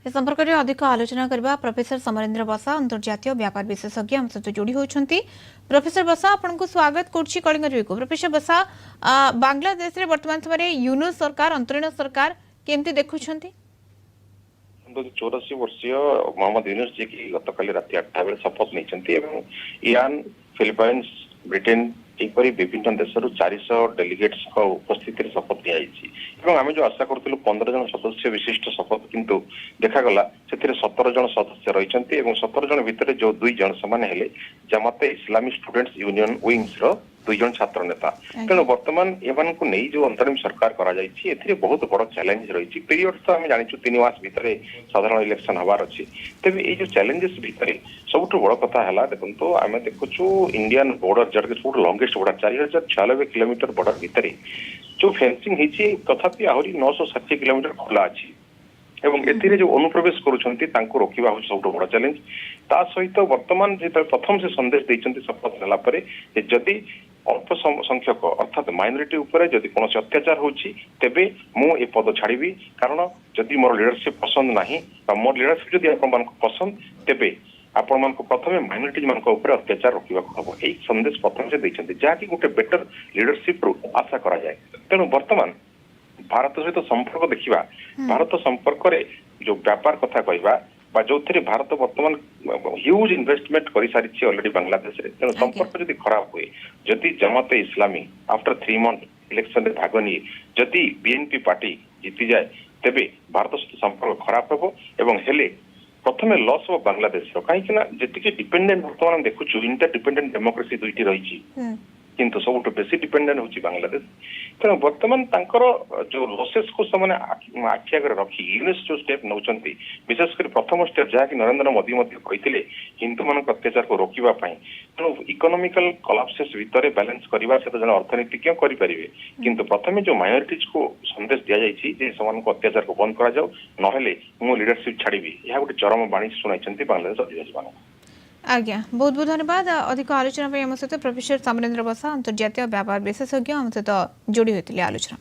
ए संपर्क में अधिक आलोचना करबा प्रोफेसर समरेंद्र बसा अंतर्जातीय व्यापार विशेषज्ञ हम सहित जोड़ी होती। प्रोफेसर बसा आपन को स्वागत करुच्ची कलिंग रिव्यू को। प्रोफेसर बसा बांग्लादेश रे वर्तमान समय यूनुस सरकार अंतरीण सरकार केमती देखुछंती? 84 वर्षीय मोहम्मद यूनुस जी की गतकाली राति 8टा बेले शपथ नहीं ईरान फिलिपाइन्स ब्रिटेन यहपरी विभिन्न देश 400 डेलीगेट्स उपस्थिति शपथ नि आम जो आशा करूँ 15 जन सदस्य विशिष्ट शपथ किंतु देखागला से 17 जन सदस्य रही 17 जन भितर जो 2 जन से जमाते इस्लामी स्टूडेंट्स यूनियन विंग्स 2 जन छात्र नेता तेणु बर्तमान एमान को नहीं जो अंतरिम सरकार करा बहुत बड़ चैलेंज रही पीरियड तो आम जानी 3 मास भितर साधारण इलेक्शन हबार अच्छी तेज ये चैलेंजेस भितर सबुठ बड़ कथा है देखो आम देखु इंडियन बॉर्डर जहाँ सब लंगेस्ट बॉर्डर 4096 किलोमीटर बॉर्डर भितर जो फेंसिंग होती तथापि आहरी 960 किलोमीटर खुला अच्छी एवं एथिरे जो अनुप्रवेश करुछंती तांको रोकिबा हो सबुठ बड़ चैलेंज ता सहित वर्तमान जो प्रथम से संदेश देइछंती शपथ नेला परे जदि अल्प संख्यक अर्थात माइनॉरिटी उपरे जदि कौन अत्याचार होची तेबे मु ए पद छाड़बी कारण जदि मोर लीडरशिप पसंद नाही बा मोर लीडरशिप जदि आपण मान पसंद तेबे आपण मान प्रथमे माइनॉरिटी मान ऊपर अत्याचार रोकबा हबो एई संदेश प्रथम से देइछंती जाकी गोटे बेटर लीडरशिप रो आशा करा जाय तेणु वर्तमान भारत सहित संपर्क देखा भारत संपर्क रे जो व्यापार कथा कहवा जो भारत वर्तमान ह्यूज इन्वेस्टमेंट कर सारी ऑलरेडी बांग्लादेश रे तेणु संपर्क जदि खराब हुए जदि जमाते इस्लामी आफ्टर 3 मंथ इलेक्शन रे भाग निए जदि बीएनपी पार्टी जीति जाए तेबे भारत सहित संपर्क खराब हो एवं हेले प्रथमे लॉस हो बांग्लादेश कहीं जी डिपेंडेंट बर्तमान देखु इंटर डिपेंडेंट डेमोक्रेसी दुईटी रही किंतु सब बेसी डिपेंडेंट होची बांग्लादेश तेणु बर्तमान जो लॉसेस को से आखि आगे रखी यूनिस जो स्टेप नौचंती विशेषकर प्रथम स्टेप जहाँकि नरेंद्र मोदी कहते हिंदू मान अत्याचार को रोकवा तेणु इकोनॉमिकल कोलैप्सेस भितर बैलेंस करने से जन अर्थनीतिज्ञ करेंगे किंतु प्रथमे जो माइनॉरिटीज को संदेश दि जाए अत्याचार को बंद करा नहेले मु लीडरशिप छाड़ी यह गोटे चरम बाणी शुणाई बांग्लादेश अधिवासी मान। आज्ञा बहुत बहुत धन्यवाद। अधिक आलोचना आम सहित प्रोफेसर समरेंद्र बसा अंतर्जातीय व्यापार विशेषज्ञ आम सहित जोड़ी होते आलोचना।